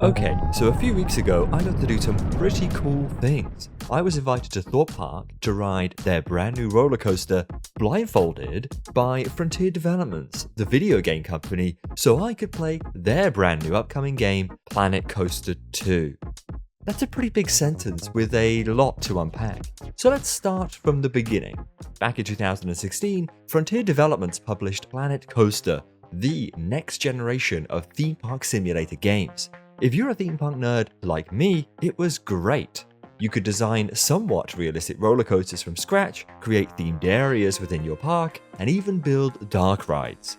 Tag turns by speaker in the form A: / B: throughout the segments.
A: Okay, so a few weeks ago, I got to do some pretty cool things. I was invited to Thorpe Park to ride their brand new roller coaster, blindfolded, by Frontier Developments, the video game company, so I could play their brand new upcoming game, Planet Coaster 2. That's a pretty big sentence with a lot to unpack. So let's start from the beginning. Back in 2016, Frontier Developments published Planet Coaster, the next generation of theme park simulator games. If you're a theme park nerd like me, it was great. You could design somewhat realistic roller coasters from scratch, create themed areas within your park, and even build dark rides.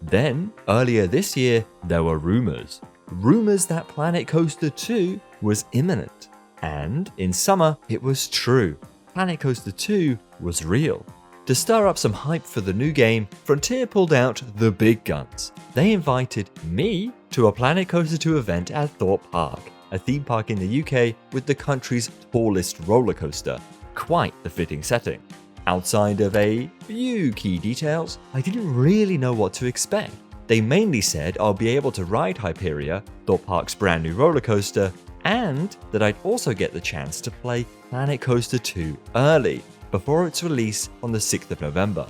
A: Then, earlier this year, there were rumors. Rumors that Planet Coaster 2 was imminent. And in summer, it was true. Planet Coaster 2 was real. To stir up some hype for the new game, Frontier pulled out the big guns. They invited me to a Planet Coaster 2 event at Thorpe Park, a theme park in the UK with the country's tallest roller coaster. Quite the fitting setting. Outside of a few key details, I didn't really know what to expect. They mainly said I'll be able to ride Hyperia, Thorpe Park's brand new roller coaster, and that I'd also get the chance to play Planet Coaster 2 early, before its release on the 6th of November.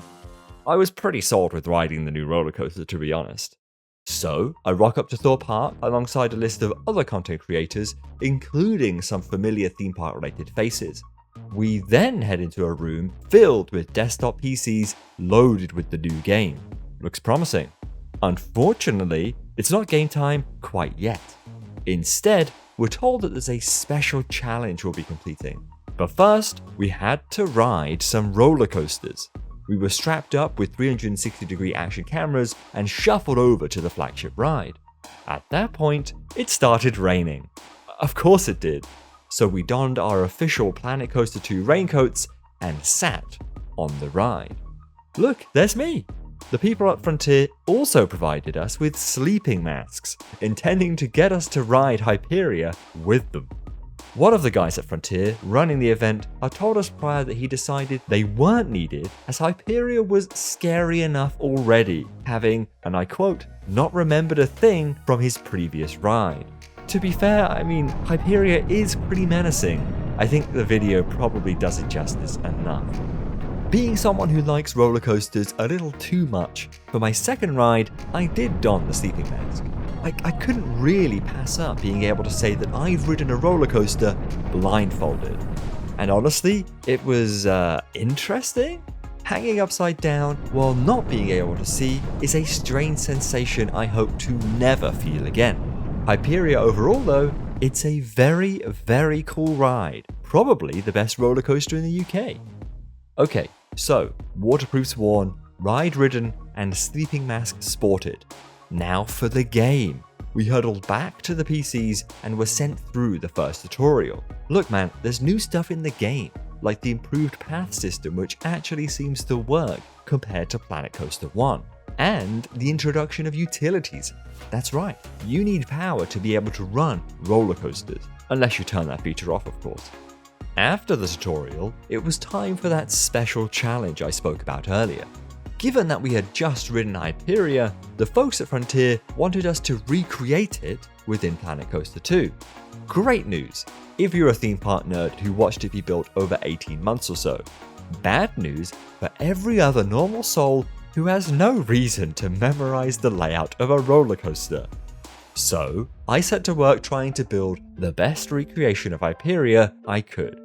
A: I was pretty sold with riding the new roller coaster, to be honest. So, I rock up to Thorpe Park alongside a list of other content creators, including some familiar theme park related faces. We then head into a room filled with desktop PCs loaded with the new game. Looks promising. Unfortunately, it's not game time quite yet. Instead, we're told that there's a special challenge we'll be completing. But first, we had to ride some roller coasters. We were strapped up with 360-degree action cameras and shuffled over to the flagship ride. At that point, it started raining. Of course it did. So we donned our official Planet Coaster 2 raincoats and sat on the ride. Look, there's me! The people at Frontier also provided us with sleeping masks, intending to get us to ride Hyperia with them. One of the guys at Frontier running the event had told us prior that he decided they weren't needed as Hyperia was scary enough already, having, and I quote, not remembered a thing from his previous ride. To be fair, Hyperia is pretty menacing. I think the video probably does it justice enough. Being someone who likes roller coasters a little too much, for my second ride, I did don the sleeping mask. I couldn't really pass up being able to say that I've ridden a roller coaster blindfolded. And honestly, it was interesting. Hanging upside down while not being able to see is a strange sensation I hope to never feel again. Hyperia overall though, it's a very, very cool ride. Probably the best roller coaster in the UK. Okay, so waterproofs worn, ride ridden, and sleeping mask sported. Now for the game. We huddled back to the PCs and were sent through the first tutorial. Look man, there's new stuff in the game, like the improved path system which actually seems to work compared to Planet Coaster 1. And the introduction of utilities. That's right, you need power to be able to run roller coasters, unless you turn that feature off of course. After the tutorial, it was time for that special challenge I spoke about earlier. Given that we had just ridden Hyperia, the folks at Frontier wanted us to recreate it within Planet Coaster 2. Great news, if you're a theme park nerd who watched it be built over 18 months or so. Bad news for every other normal soul who has no reason to memorize the layout of a roller coaster. So, I set to work trying to build the best recreation of Hyperia I could.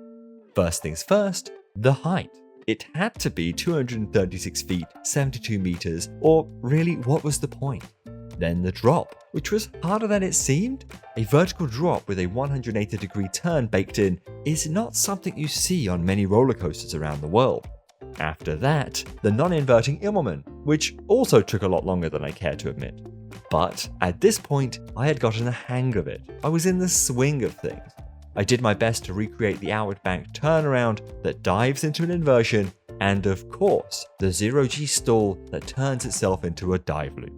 A: First things first, the height. It had to be 236 feet, 72 meters, or really, what was the point? Then the drop, which was harder than it seemed. A vertical drop with a 180-degree turn baked in is not something you see on many roller coasters around the world. After that, the non-inverting Immelman, which also took a lot longer than I care to admit. But at this point, I had gotten the hang of it. I was in the swing of things. I did my best to recreate the outward bank turnaround that dives into an inversion, and of course, the zero-G stall that turns itself into a dive loop.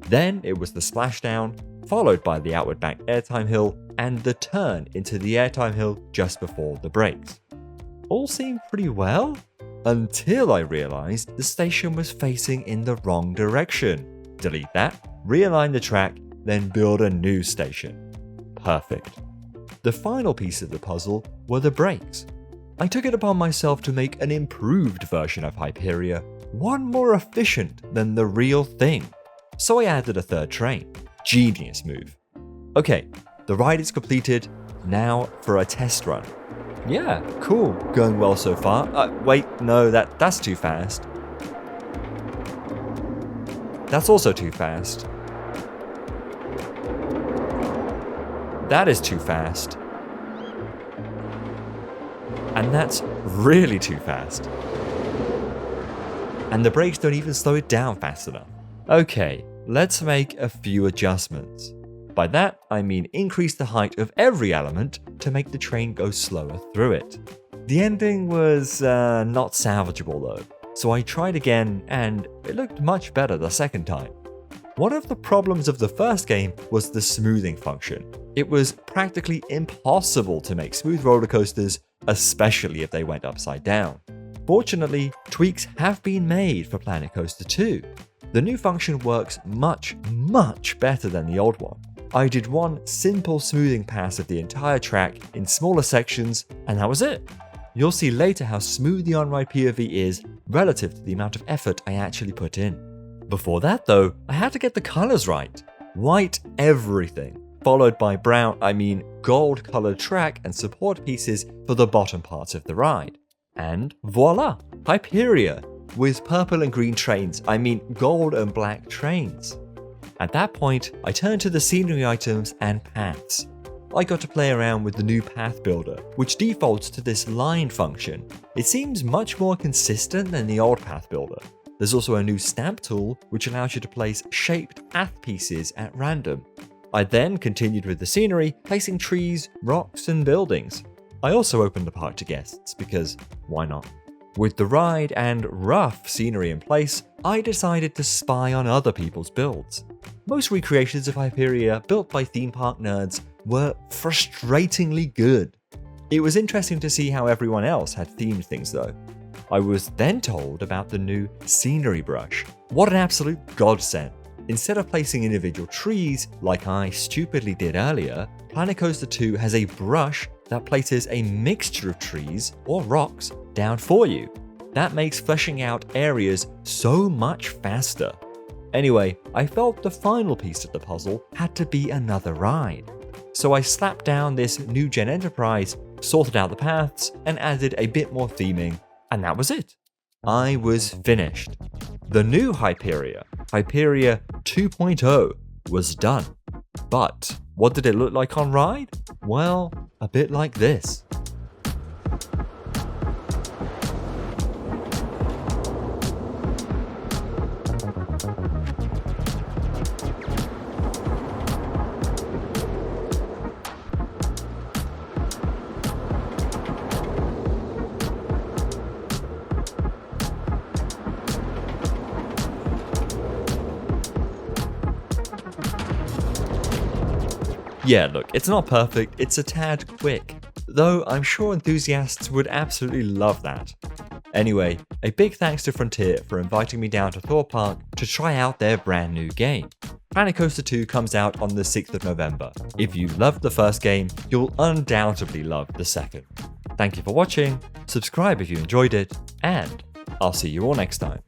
A: Then it was the splashdown, followed by the outward bank airtime hill, and the turn into the airtime hill just before the brakes. All seemed pretty well, until I realized the station was facing in the wrong direction. Delete that, realign the track, then build a new station. perfect. The final piece of the puzzle were the brakes. I took it upon myself to make an improved version of Hyperia, one more efficient than the real thing. So I added a third train. Genius move. Okay, the ride is completed, now for a test run. Yeah, cool, going well so far. Wait, no, that's too fast. That's also too fast. That is too fast. And that's really too fast. And the brakes don't even slow it down fast enough. Okay, let's make a few adjustments. By that, I mean increase the height of every element to make the train go slower through it. The ending was not salvageable though, so I tried again and it looked much better the second time. One of the problems of the first game was the smoothing function. It was practically impossible to make smooth roller coasters, especially if they went upside down. Fortunately, tweaks have been made for Planet Coaster 2. The new function works much better than the old one. I did one simple smoothing pass of the entire track in smaller sections, and that was it. You'll see later how smooth the on-ride POV is relative to the amount of effort I actually put in. Before that though, I had to get the colors right. White everything, followed by gold colored track and support pieces for the bottom parts of the ride. And voila, Hyperia, with purple and green trains, gold and black trains. At that point, I turned to the scenery items and paths. I got to play around with the new path builder, which defaults to this line function. It seems much more consistent than the old path builder. There's also a new stamp tool, which allows you to place shaped path pieces at random. I then continued with the scenery, placing trees, rocks, and buildings. I also opened the park to guests, because why not? With the ride and rough scenery in place, I decided to spy on other people's builds. Most recreations of Hyperia built by theme park nerds were frustratingly good. It was interesting to see how everyone else had themed things though. I was then told about the new scenery brush. What an absolute godsend. Instead of placing individual trees like I stupidly did earlier, Planet Coaster 2 has a brush that places a mixture of trees or rocks down for you. That makes fleshing out areas so much faster. Anyway, I felt the final piece of the puzzle had to be another ride. So I slapped down this new gen Enterprise, sorted out the paths, and added a bit more theming, and that was it. I was finished. The new Hyperia, Hyperia 2.0, was done. But what did it look like on ride? Well, a bit like this. Yeah, look, it's not perfect, it's a tad quick, though I'm sure enthusiasts would absolutely love that. Anyway, a big thanks to Frontier for inviting me down to Thorpe Park to try out their brand new game. Planet Coaster 2 comes out on the 6th of November. If you loved the first game, you'll undoubtedly love the second. Thank you for watching, subscribe if you enjoyed it, and I'll see you all next time.